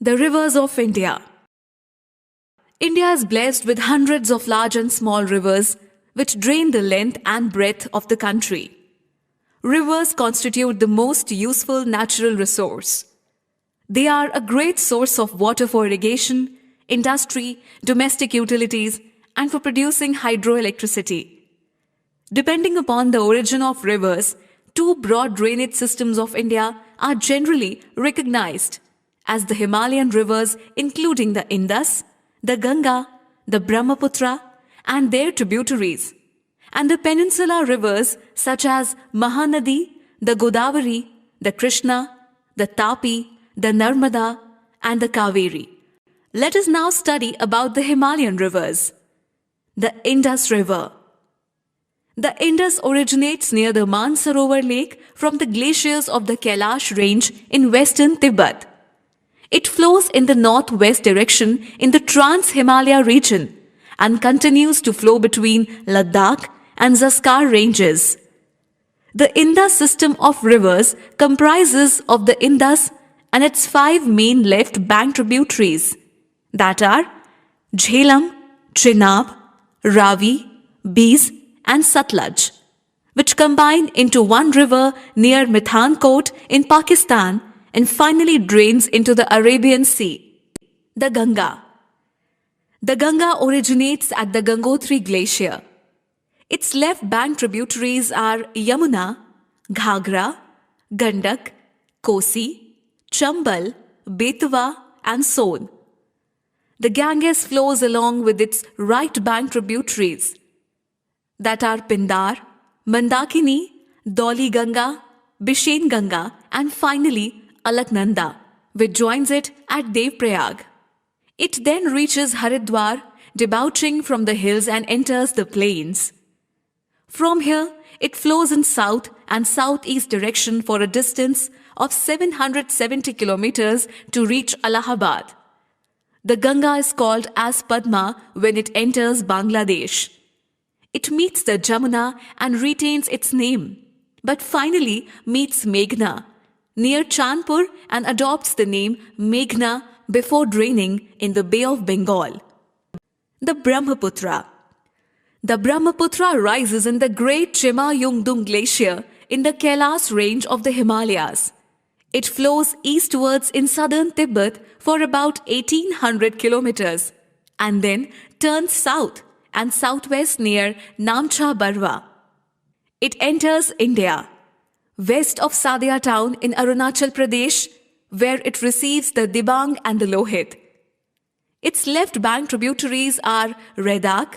The rivers of India. India is blessed with hundreds of large and small rivers which drain the length and breadth of the country. Rivers constitute the most useful natural resource. They are a great source of water for irrigation, industry, domestic utilities, and for producing hydroelectricity. Depending upon the origin of rivers, two broad drainage systems of India are generally recognized as the Himalayan rivers, including the Indus, the Ganga, the Brahmaputra, and their tributaries, and the peninsular rivers such as Mahanadi, the Godavari, the Krishna, the Tapi, the Narmada, and the Kaveri. Let us now study about the Himalayan rivers. The Indus River. The Indus originates near the Mansarovar Lake from the glaciers of the Kailash range in western Tibet. It flows in the northwest direction in the Trans-Himalaya region and continues to flow between Ladakh and Zanskar ranges. The Indus system of rivers comprises of the Indus and its five main left bank tributaries, that are Jhelum, Chenab, Ravi, Beas, and Satluj, which combine into one river near Mithankot in Pakistan and finally drains into the Arabian Sea. The Ganga. The Ganga originates at the Gangotri Glacier. Its left bank tributaries are Yamuna, Ghagra, Gandak, Kosi, Chambal, Betwa, and Son. The Ganges flows along with its right bank tributaries, that are Pindar, Mandakini, Dhauli Ganga, Bishen Ganga, and finally Alaknanda, which joins it at Devprayag. It then reaches Haridwar, debouching from the hills and enters the plains. From here, it flows in south and southeast direction for a distance of 770 kilometers to reach Allahabad. The Ganga is called as Padma when it enters Bangladesh. It meets the Jamuna and retains its name, but finally meets Meghna near Chandpur and adopts the name Meghna before draining in the Bay of Bengal. The Brahmaputra. The Brahmaputra rises in the great Chema Yungdung Glacier in the Kailas range of the Himalayas. It flows eastwards in southern Tibet for about 1800 kilometers and then turns south and southwest near Namcha Barwa. It enters India, west of Sadia town in Arunachal Pradesh, where it receives the Dibang and the Lohit. Its left bank tributaries are Redak,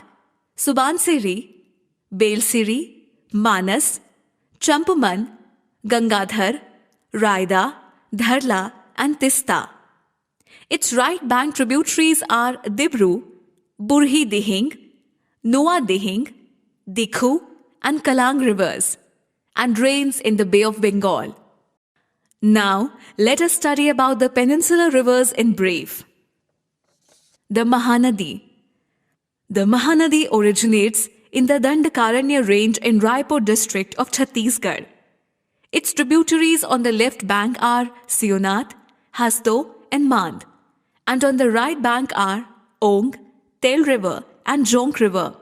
Subansiri, Belsiri, Manas, Champaman, Gangadhar, Raida, Dharla, and Tista. Its right bank tributaries are Dibru, Burhi Dihing, Noa Dihing, Dikhu, and Kalang rivers, and drains in the Bay of Bengal. Now, let us study about the peninsular rivers in brief. The Mahanadi. The Mahanadi originates in the Dandakaranya range in Raipur district of Chhattisgarh. Its tributaries on the left bank are Sionat, Hasto, and Mand, and on the right bank are Ong, Tel River, and Jonk River.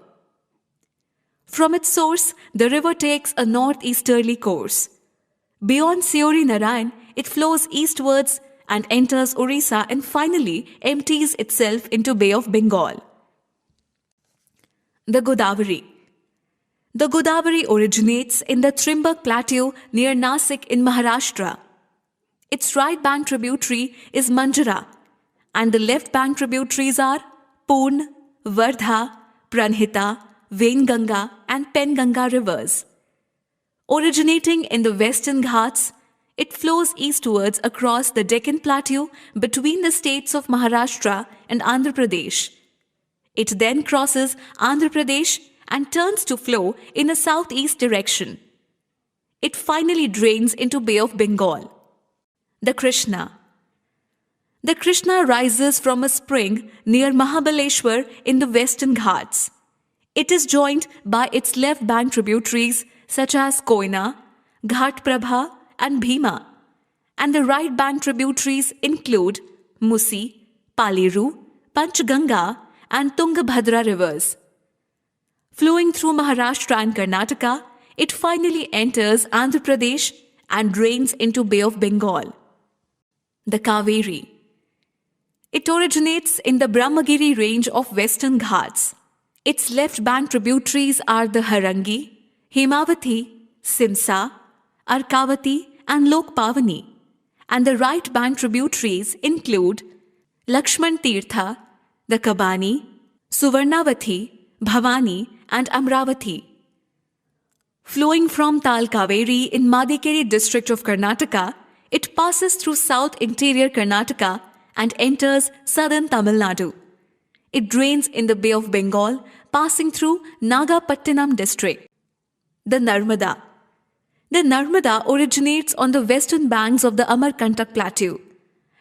From its source, the river takes a northeasterly course. Beyond Seori Narayan, it flows eastwards and enters Orissa and finally empties itself into Bay of Bengal. The Godavari. The Godavari originates in the Trimbak Plateau near Nasik in Maharashtra. Its right bank tributary is Manjara, and the left bank tributaries are Purn, Vardha, Pranhita, Venganga, and Penganga rivers. Originating in the Western Ghats, it flows eastwards across the Deccan Plateau between the states of Maharashtra and Andhra Pradesh. It then crosses Andhra Pradesh and turns to flow in a southeast direction. It finally drains into Bay of Bengal. The Krishna. The Krishna rises from a spring near Mahabaleshwar in the Western Ghats. It is joined by its left bank tributaries such as Koyna, Ghat Prabha, and Bhima, and the right bank tributaries include Musi, Paliru, Panchganga, and Tungabhadra rivers. Flowing through Maharashtra and Karnataka, it finally enters Andhra Pradesh and drains into Bay of Bengal. The Kaveri. It originates in the Brahmagiri range of Western Ghats. Its left bank tributaries are the Harangi, Hemavati, Simsa, Arkavati, and Lokpavani, and the right bank tributaries include Lakshman Tirtha, the Kabani, Suvarnavati, Bhavani, and Amravati. Flowing from Tal Kaveri in Madikeri district of Karnataka, it passes through south interior Karnataka and enters southern Tamil Nadu. It drains in the Bay of Bengal, passing through Nagapattinam district. The Narmada. The Narmada originates on the western banks of the Amarkantak Plateau.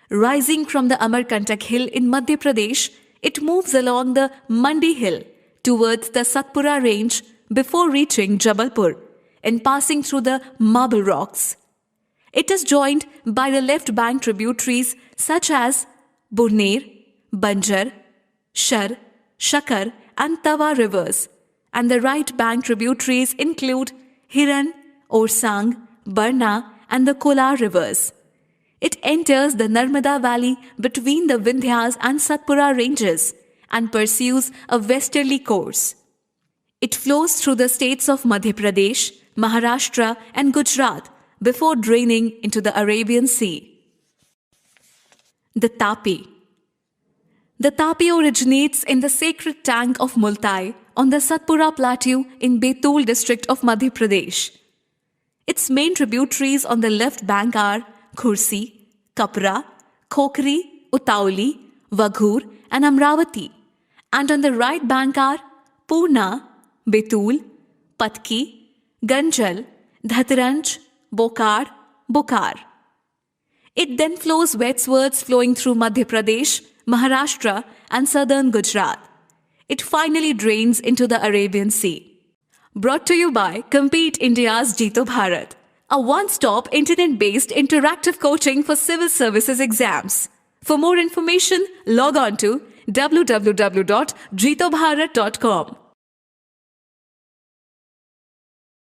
Rising from the Amarkantak hill in Madhya Pradesh, it moves along the Mandi hill towards the Satpura range before reaching Jabalpur and passing through the Marble Rocks. It is joined by the left bank tributaries such as Burner, Banjar, Shar, Shakar, and Tawa rivers, and the right bank tributaries include Hiran, Orsang, Barna, and the Kolar rivers. It enters the Narmada Valley between the Vindhyas and Satpura ranges and pursues a westerly course. It flows through the states of Madhya Pradesh, Maharashtra, and Gujarat before draining into the Arabian Sea. The Tapi. The Tapi originates in the sacred tank of Multai on the Satpura Plateau in Betul district of Madhya Pradesh. Its main tributaries on the left bank are Khursi, Kapra, Khokri, Utauli, Vaghur, and Amravati, and on the right bank are Purna, Betul, Patki, Ganjal, Dhataranj, Bokar, Bokar. It then flows westwards flowing through Madhya Pradesh, Maharashtra, and southern Gujarat. It finally drains into the Arabian Sea. Brought to you by Compete India's Jeeto Bharat, a one-stop internet-based interactive coaching for civil services exams. For more information, log on to www.jeetobharat.com.